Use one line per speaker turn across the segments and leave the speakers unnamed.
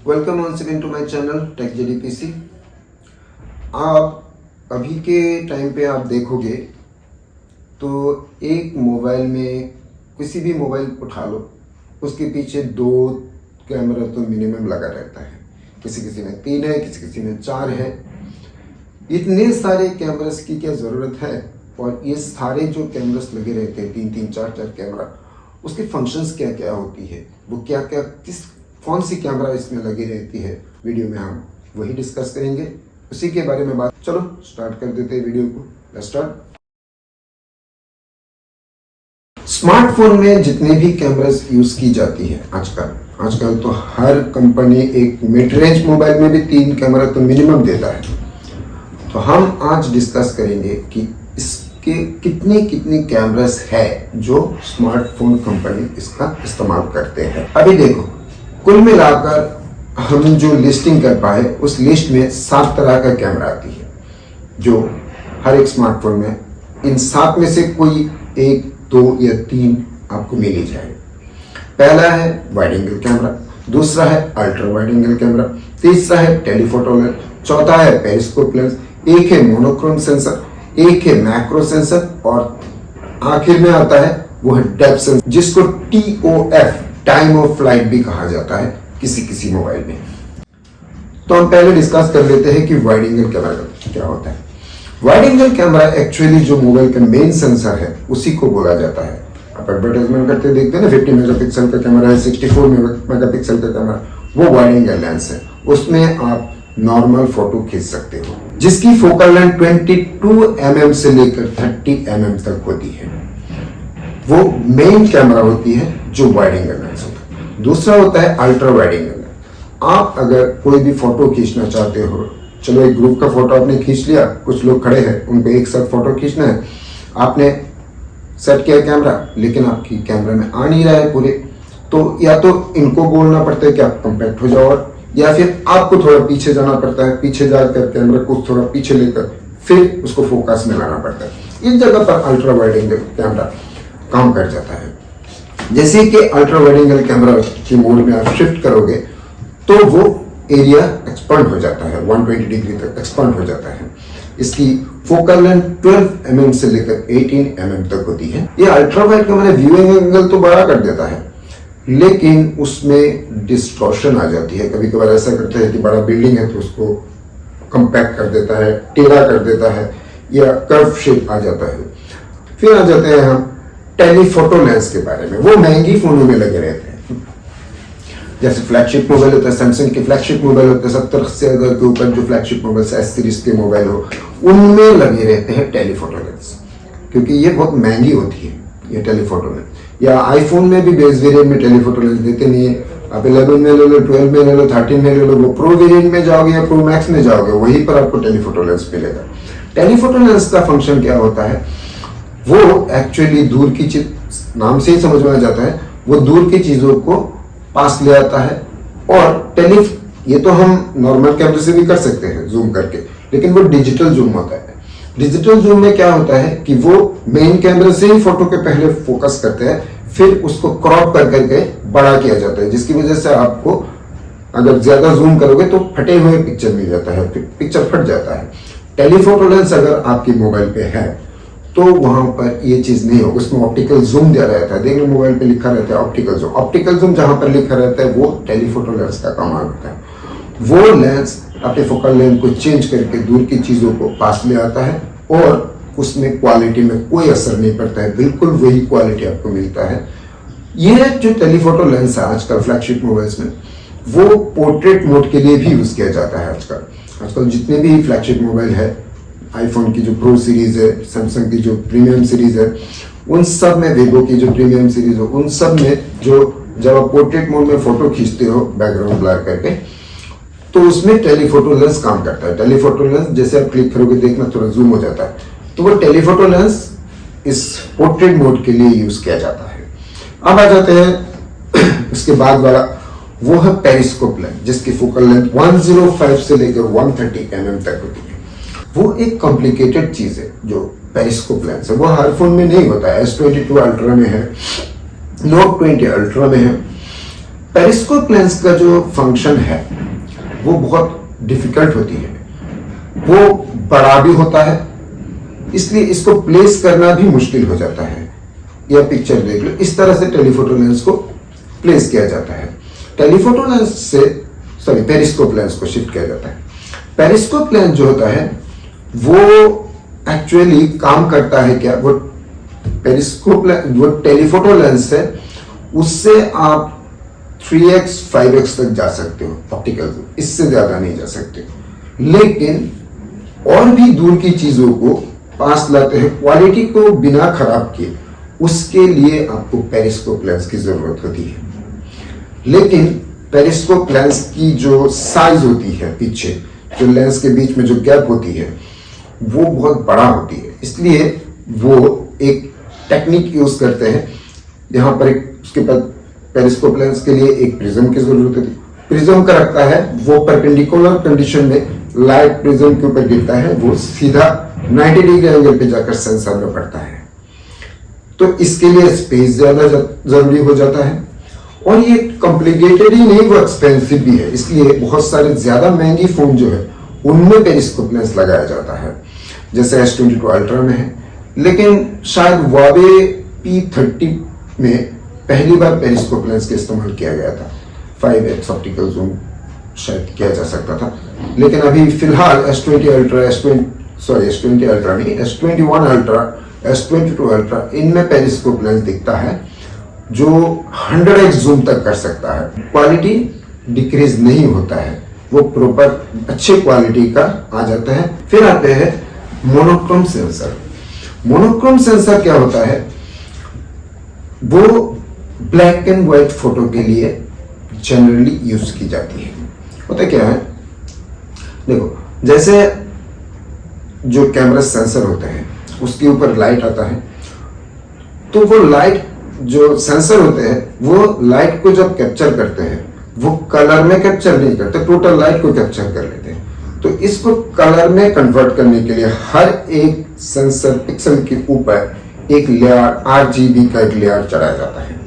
Welcome once again to my channel tech JDPC. आप अभी के टाइम पे आप देखोगे तो एक मोबाइल में किसी भी मोबाइल उठा लो, उसके पीछे 2 कैमरा तो मिनिमम लगा रहता है। किसी किसी में 3 है, किसी किसी में 4 है। इतने सारे कैमरास की क्या ज़रूरत है? और ये सारे जो कैमरास लगे रहते हैं 3-3 4-4 कैमरा, उसके फंक्शंस क्या क्या होती है, वो क्या क्या कौन सी कैमरा इसमें लगी रहती है, वीडियो में हम वही डिस्कस करेंगे। उसी के बारे में बात, चलो स्टार्ट कर देते हैं वीडियो को। Let's start. स्मार्टफोन में जितने भी कैमरास यूज की जाती है आजकल तो हर कंपनी एक मिड रेंज मोबाइल में भी 3 कैमरा तो मिनिमम देता है। तो हम आज डिस्कस करेंगे कि इसके कितनी कैमरास है जो स्मार्टफोन कंपनी इसका इस्तेमाल करते हैं। अभी देखो, कुल मिलाकर हम जो लिस्टिंग कर पाए उस लिस्ट में 7 तरह का कैमरा आती है जो हर एक स्मार्टफोन में, इन 7 में से कोई 1, 2 या 3 आपको मिल ही जाए। पहला है वाइड एंगल कैमरा, दूसरा है अल्ट्रा वाइड एंगल कैमरा, तीसरा है टेलीफोटो लेंस, चौथा है पेरिस्कोप लेंस, एक है मोनोक्रोम सेंसर, एक है मैक्रो सेंसर और आखिर में आता है वो है डेप्थ सेंसर, जिसको TOF टाइम ऑफ फ्लाइट भी कहा जाता है किसी मोबाइल में। तो हम पहले डिस्कस कर लेते हैं कि वाइड एंगल कैमरा क्या होता है। वाइड एंगल कैमरा एक्चुअली जो मोबाइल का मेन सेंसर है उसी को बोला जाता है। आप एडवर्टाइजमेंट करते देखते हैं ना, 50 मेगापिक्सल का कैमरा है, 64 मेगापिक्सल का कैमरा, वो वाइड एंगल लेंस है। उसमें आप नॉर्मल फोटो खींच सकते हो जिसकी फोकल लेंथ 22 mm से लेकर 30 mm तक होती है। वो मेन कैमरा होती है जो वाइड एंगल लेंस होता है। दूसरा होता है अल्ट्रा वाइड एंगल लेंस। आप अगर कोई भी फोटो खींचना चाहते हो, चलो एक ग्रुप का फोटो आपने खींच लिया, कुछ लोग खड़े हैं, उनको एक साथ फोटो खींचना है, आपने सेट किया कैमरा, लेकिन आपकी कैमरा में आ नहीं रहा है पूरे, तो या तो इनको बोलना पड़ता है कि आप कॉम्पैक्ट हो जाओ, या फिर आपको थोड़ा पीछे जाना पड़ता है, पीछे जाकर कैमरा को थोड़ा पीछे लेकर फिर उसको फोकस में लाना पड़ता है। इस जगह पर अल्ट्रा वाइड एंगल कैमरा काम कर जाता है। जैसे कि अल्ट्रा वाइड एंगल कैमरा के मोड में आप शिफ्ट करोगे तो वो एरिया एक्सपांड हो जाता है, 120 डिग्री तक एक्सपांड हो जाता है। इसकी फोकल लेंथ 12 mm से लेकर 18 mm तक होती है। ये ultra wide camera viewing angle तो बड़ा कर देता है, लेकिन उसमें डिस्टॉर्शन आ जाती है। कभी कभार ऐसा करता है कि बड़ा बिल्डिंग है तो उसको कंपैक्ट कर देता है, टेढ़ा कर देता है, या कर्व शेप आ जाता है। फिर आ जाते हैं हम टेलीफोटो लेंस के बारे में। वो महंगी फोनों में लगे रहते हैं, जैसे फ्लैगशिप मोबाइल होता है, सैमसंग के फ्लैगशिप मोबाइल होते हैं, 70 से अगर के ऊपर जो फ्लैगशिप मोबाइल S सीरीज के मोबाइल हो, उनमें लगे रहते हैं टेलीफोटो लेंस, क्योंकि ये बहुत महंगी होती है ये टेलीफोटो लेंस। या आईफोन में भी बेस वेरिएंट में टेलीफोटो लेंस देते नहीं है। आप 11 में ले लो, 12 में ले लो, 13 में ले लो, वो प्रो वेरिएंट में जाओगे या प्रो मैक्स में जाओगे, वहीं पर आपको टेलीफोटो लेंस मिलेगा। टेलीफोटो लेंस का फंक्शन क्या होता है? वो एक्चुअली दूर की चीज, नाम से ही समझ में आ जाता है, वो दूर की चीजों को पास ले आता है। और ये तो हम नॉर्मल कैमरे से भी कर सकते हैं जूम करके, लेकिन वो डिजिटल जूम होता है। डिजिटल जूम में क्या होता है कि वो मेन कैमरे से ही फोटो के पहले फोकस करते हैं, फिर उसको क्रॉप कर करके बड़ा किया जाता है, जिसकी वजह से आपको अगर ज्यादा जूम करोगे तो फटे हुए पिक्चर मिल जाता है, पिक्चर फट जाता है। टेलीफोटो लेंस अगर आपके मोबाइल पे है तो वहां पर ये चीज नहीं होगा, उसमें ऑप्टिकल जूम दिया रहता है। देखिए मोबाइल पे लिखा रहता है ऑप्टिकल जूम। ऑप्टिकल जूम जहां पर लिखा रहता है वो टेलीफोटो लेंस का कमाल होता है। वो लेंस अपने फोकल लेंथ को चेंज करके दूर की चीजों को पास ले आता है और उसमें क्वालिटी में कोई असर नहीं पड़ता है, बिल्कुल वही क्वालिटी आपको मिलता है। ये जो टेलीफोटो लेंस है आजकल फ्लैगशिप मोबाइल्स में, वो पोर्ट्रेट मोड के लिए भी यूज किया जाता है। आजकल जितने भी फ्लैगशिप मोबाइल है, आईफोन की जो प्रो सीरीज है, सैमसंग की जो प्रीमियम सीरीज है, उन सब में, वीवो की जो प्रीमियम सीरीज हो, उन सब में जो जब आप पोर्ट्रेट मोड में फोटो खींचते हो बैकग्राउंड ब्लर करके, तो उसमें टेलीफोटो लेंस काम करता है। टेलीफोटो लेंस जैसे आप क्लिक करोगे देखना थोड़ा जूम हो जाता है, तो वो टेलीफोटो लेंस इस पोर्ट्रेट मोड के लिए यूज किया जाता है। अब आ जाते हैं इसके बाद वाला, वो है पेरिस्कोप लेंस, जिसकी फोकल लेंथ 105 से लेकर 130 mm तक होती है। वो एक कॉम्प्लिकेटेड चीज है जो पेरिस्कोप लेंस है, वो हर फोन में नहीं होता है। S22 अल्ट्रा में है, Note 20 अल्ट्रा में है, पेरिस्कोप लेंस का जो फंक्शन है वो बहुत डिफिकल्ट होती है, वो बड़ा भी होता है, इसलिए इसको प्लेस करना भी मुश्किल हो जाता है। यह पिक्चर देख लो, इस तरह से टेलीफोटो लेंस को प्लेस किया जाता है। टेलीफोटो लेंस से पेरिस्कोप लेंस को शिफ्ट किया जाता है। पेरिस्कोप लेंस जो होता है वो एक्चुअली काम करता है क्या, वो पेरिस्कोप वो टेलीफोटो लेंस है, उससे आप 3x 5x तक जा सकते हो ऑप्टिकल, इससे ज्यादा नहीं जा सकते। लेकिन और भी दूर की चीजों को पास लाते हैं क्वालिटी को बिना खराब किए, उसके लिए आपको पेरिस्कोप लेंस की जरूरत होती है। लेकिन पेरिस्कोप लेंस की जो साइज होती है, पीछे जो लेंस के बीच में जो गैप होती है वो बहुत बड़ा होती है, इसलिए वो एक टेक्निक यूज करते हैं। यहाँ पर उसके बाद पेरिस्कोप लेंस के लिए एक प्रिज्म की जरूरत होती है। प्रिज्म का रखता है वो परपेंडिकुलर कंडीशन में लाइट प्रिज्म के ऊपर गिरता है, वो सीधा 90 डिग्री एंगल पे जाकर सेंसर में पड़ता है। तो इसके लिए स्पेस ज्यादा जरूरी हो जाता है, और ये कॉम्प्लिकेटेड ही नहीं, वो एक्सपेंसिव भी है। इसलिए बहुत सारे ज्यादा महंगी फोन जो है उनमें पेरिस्कोप लेंस लगाया जाता है, जैसे S22 अल्ट्रा में है। लेकिन शायद Huawei P30 में पहली बार पेरिस्कोप लेंस का इस्तेमाल किया गया था। 5x ऑप्टिकल जूम शायद किया जा सकता था, लेकिन अभी फिलहाल S20 अल्ट्रा S20 अल्ट्रा नहीं, S21 अल्ट्रा, S22 अल्ट्रा, इनमें पेरिस्कोप लेंस दिखता है जो 100x जूम तक कर सकता है। क्वालिटी डिक्रीज नहीं होता है, वो प्रॉपर अच्छे क्वालिटी का आ जाता है। फिर आते हैं मोनोक्रोम सेंसर। मोनोक्रोम सेंसर क्या होता है, वो ब्लैक एंड व्हाइट फोटो के लिए जनरली यूज की जाती है। होता क्या है, देखो जैसे जो कैमरा सेंसर होते हैं उसके ऊपर लाइट आता है, तो वो लाइट जो सेंसर होते हैं वो लाइट को जब कैप्चर करते हैं वो कलर में कैप्चर नहीं करते, टोटल लाइट को कैप्चर कर लेते हैं। तो इसको कलर में कन्वर्ट करने के लिए हर एक सेंसर पिक्सल के ऊपर एक लेयर RGB का एक लेयर चढ़ाया जाता है,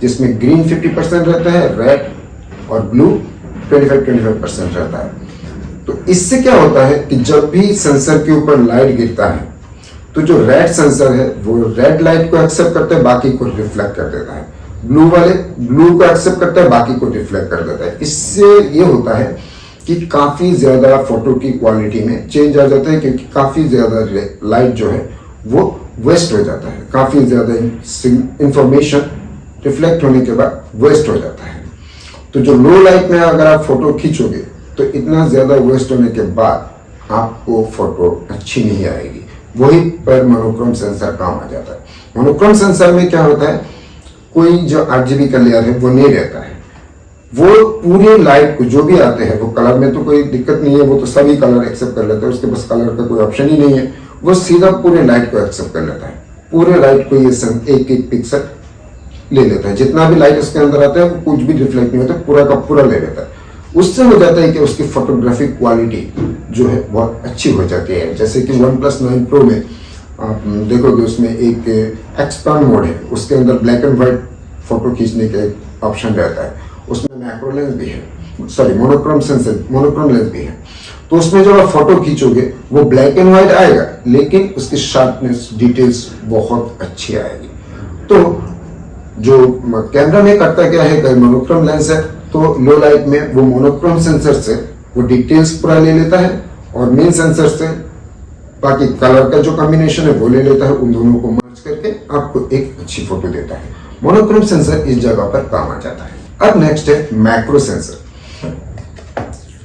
जिसमें ग्रीन 50% रहता है, रेड और ब्लू 25% रहता है। तो इससे क्या होता है कि जब भी सेंसर के ऊपर लाइट गिरता है तो जो रेड सेंसर है वो रेड लाइट को एक्सेप्ट करता है, बाकी को रिफ्लेक्ट कर देता है। ब्लू वाले ब्लू को एक्सेप्ट करता है, बाकी को रिफ्लेक्ट कर देता है। इससे ये होता है कि काफी ज्यादा फोटो की क्वालिटी में चेंज आ जाता है, क्योंकि काफी ज्यादा लाइट जो है वो वेस्ट हो जाता है, काफी ज्यादा इंफॉर्मेशन रिफ्लेक्ट होने के बाद वेस्ट हो जाता है। तो जो लो लाइट में अगर आप फोटो खींचोगे तो इतना ज्यादा वेस्ट होने के बाद आपको फोटो अच्छी नहीं आएगी। वही पर मोनोक्रोम सेंसर काम आ जाता है। मोनोक्रोम सेंसर में क्या होता है, कोई जो RGB का लेयर है वो नहीं रहता है, वो पूरे लाइट को जो भी आते हैं वो कलर में तो कोई दिक्कत नहीं है, वो तो सभी कलर एक्सेप्ट कर लेता है, उसके पास कलर का कोई ऑप्शन ही नहीं है, वो सीधा पूरे लाइट को एक्सेप्ट कर लेता है। पूरे लाइट को ये एक पिक्सल ले लेता है, जितना भी लाइट उसके अंदर आता है वो कुछ भी रिफ्लेक्ट नहीं होता, पूरा का पूरा ले लेता है। उससे हो जाता है कि उसकी फोटोग्राफिक क्वालिटी जो है बहुत अच्छी हो जाती है। जैसे कि OnePlus 9 Pro में आप देखोगे उसमें एक एक्सपांड मोड है, उसके अंदर ब्लैक एंड व्हाइट फोटो खींचने का एक ऑप्शन रहता है, उसमें मैक्रो लेंस भी है, मोनोक्रोम लेंस भी है। तो उसमें जब आप फोटो खींचोगे वो ब्लैक एंड व्हाइट आएगा, लेकिन उसकी शार्पनेस डिटेल्स बहुत अच्छी आएगी। तो जो कैमरा में करता क्या है, अगर मोनोक्रोम लेंस है तो लो लाइट में वो मोनोक्रोम सेंसर से वो डिटेल्स पूरा ले लेता है, और मेन सेंसर से बाकी कलर का जो कॉम्बिनेशन है वो ले लेता है, उन दोनों को मर्ज करके आपको एक अच्छी फोटो देता है। मोनोक्रोम सेंसर इस जगह पर काम आ जाता है। अब नेक्स्ट है macro sensor.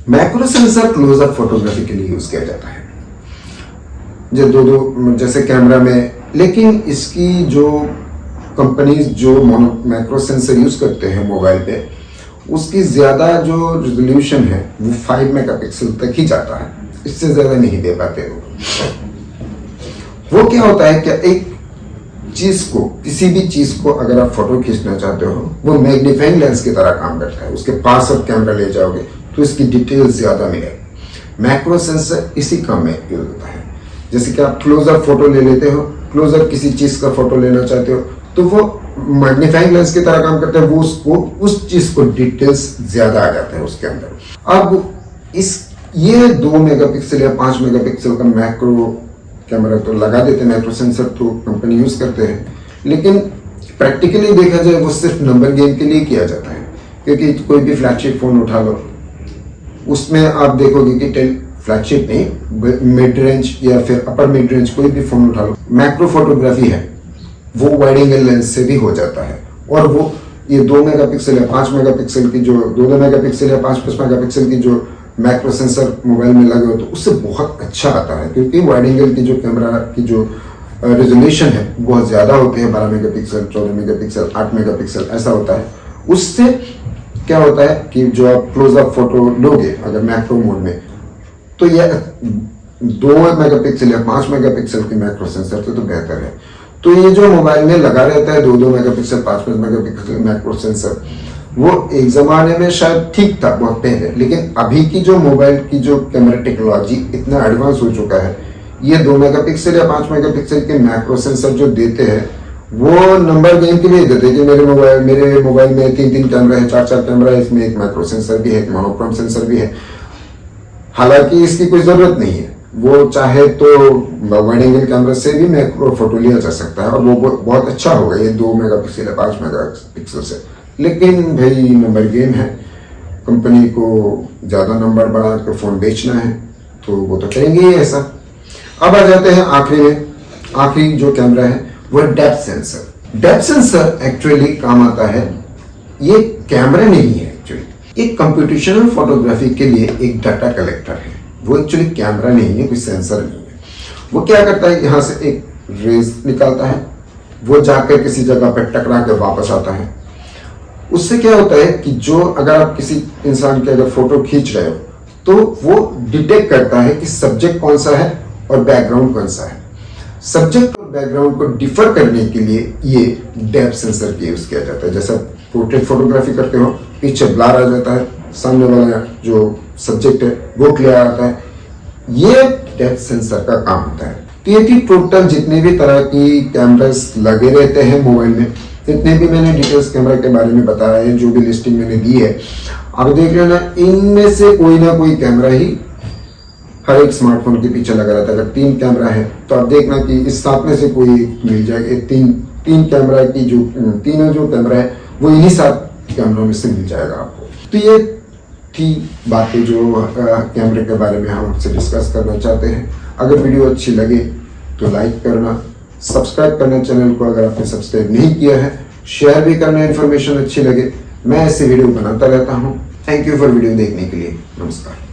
Macro sensor closeup photography के लिए यूज किया जाता है, जो जैसे कैमरा में, लेकिन इसकी जो कंपनीज जो मैक्रो सेंसर यूज करते हैं मोबाइल पे, उसकी ज्यादा जो रेजोल्यूशन है वो 5 मेगापिक्सल तक ही जाता है, इससे ज्यादा नहीं दे पाते वो क्या होता है, क्या एक चीज को, किसी भी चीज को अगर आप फोटो खींचना चाहते हो वो मैग्नीफाइंग लेंस की तरह काम करता है। उसके पास आप कैमरा ले जाओगे तो इसकी डिटेल्स ज्यादा मिलेगी। मैक्रो सेंसर इसी काम में यूज होता है। जैसे कि आप क्लोजअप फोटो ले लेते हो, क्लोजअप किसी चीज का फोटो लेना चाहते हो तो वो मैग्नीफाइंग लेंस की तरह काम करते हैं, वो उसको उस चीज को डिटेल्स ज्यादा आ जाता है उसके अंदर। अब ये 2 मेगापिक्सल या 5 मेगापिक्सल का मैक्रो कैमरा तो लगा देते हैं, मैक्रो सेंसर तो कंपनी यूज करते हैं, लेकिन प्रैक्टिकली देखा जाए वो सिर्फ नंबर गेम के लिए किया जाता है। क्योंकि कोई भी फ्लैगशिप फोन उठा लो, उसमें आप देखोगे कि फ्लैगशिप नहीं, मिड रेंज या फिर अपर मिड रेंज कोई भी फोन उठा लो, मैक्रो फोटोग्राफी है वो वाइड एंगल लेंस से भी हो जाता है। और वो ये 2 मेगापिक्सल या 5 मेगापिक्सल की जो 2 मेगापिक्सल या 5 मेगापिक्सल की जो मैक्रो सेंसर मोबाइल में लगे हो तो उससे बहुत अच्छा आता है, क्योंकि वाइड एंगल की जो कैमरा की जो रेजोल्यूशन है बहुत ज्यादा होती है, 12 मेगापिक्सल, 14 मेगापिक्सल, 8 मेगापिक्सल ऐसा होता है। उससे क्या होता है कि जो आप क्लोजअप फोटो लोगे अगर मैक्रो मोड में, तो ये 2 मेगापिक्सल या 5 मेगापिक्सल की मैक्रो सेंसर से तो बेहतर है। तो ये जो मोबाइल में लगा रहता है 2 मेगापिक्सल 5 मेगापिक्सल मैक्रो सेंसर, वो एक जमाने में शायद ठीक था बहुत पहले, लेकिन अभी की जो मोबाइल की जो कैमरा टेक्नोलॉजी इतना एडवांस हो चुका है, ये 2 मेगापिक्सल या 5 मेगापिक्सल के मैक्रो सेंसर जो देते हैं वो नंबर गेम के लिए देते हैं कि मेरे मोबाइल में 3 कैमरा है, 4 कैमरा है, इसमें एक मैक्रो सेंसर भी है, एक मोनोक्रोम सेंसर भी है। हालांकि इसकी कोई जरूरत नहीं है, वो चाहे तो वाइड एंगल कैमरा से भी मैक्रो फोटो लिया जा सकता है और वो बहुत अच्छा होगा ये 2 मेगापिक्सल या 5 मेगापिक्सल से। लेकिन भाई नंबर गेम है, कंपनी को ज्यादा नंबर बढ़ा कर फोन बेचना है तो वो तो करेंगे ही ऐसा। अब आ जाते हैं आखिरी जो कैमरा है वो depth sensor. Depth sensor actually काम आता है, ये कैमरा नहीं है एक्चुअली, एक कंप्यूटेशनल फोटोग्राफी के लिए एक डाटा कलेक्टर है। वो एक्चुअली कैमरा नहीं है, कोई सेंसर नहीं है। वो क्या करता है, यहाँ से एक रेज निकालता है, वो जाकर किसी जगह पर टकरा कर वापस आता है। उससे क्या होता है कि जो अगर आप किसी इंसान की अगर फोटो खींच रहे हो तो वो डिटेक्ट करता है कि सब्जेक्ट कौन सा है और बैकग्राउंड कौन सा है। सब्जेक्ट और बैकग्राउंड को डिफर करने के लिए ये डेप्थ सेंसर का यूज किया जाता है। जैसा पोर्ट्रेट फोटोग्राफी करते हो, पीछे ब्लर आ जाता है, सामने वाला जो सब्जेक्ट है वो क्लियर आता है, ये डेप्थ सेंसर का काम होता है। तो ये थी टोटल जितने भी तरह की कैमरास लगे रहते हैं मोबाइल में, जितने भी मैंने डिटेल्स कैमरा के बारे में बताया है, जो भी लिस्टिंग मैंने दी है, आप देख लेना इनमें से कोई ना कोई कैमरा ही हर एक स्मार्टफोन के पीछे लगा रहता है। अगर 3 कैमरा है तो आप देखना कि इस 7 में से कोई मिल जाएगा। तीन कैमरा की जो तीनों जो कैमरा है वो इन्हीं 7 कैमरों में से मिल जाएगा आपको। तो ये थी बातें जो कैमरे के बारे में हम आपसे डिस्कस करना चाहते हैं। अगर वीडियो अच्छी लगे तो लाइक करना, सब्सक्राइब करना चैनल को अगर आपने सब्सक्राइब नहीं किया है, शेयर भी करना इन्फॉर्मेशन अच्छी लगे। मैं ऐसे वीडियो बनाता रहता हूँ। थैंक यू फॉर वीडियो देखने के लिए। नमस्कार।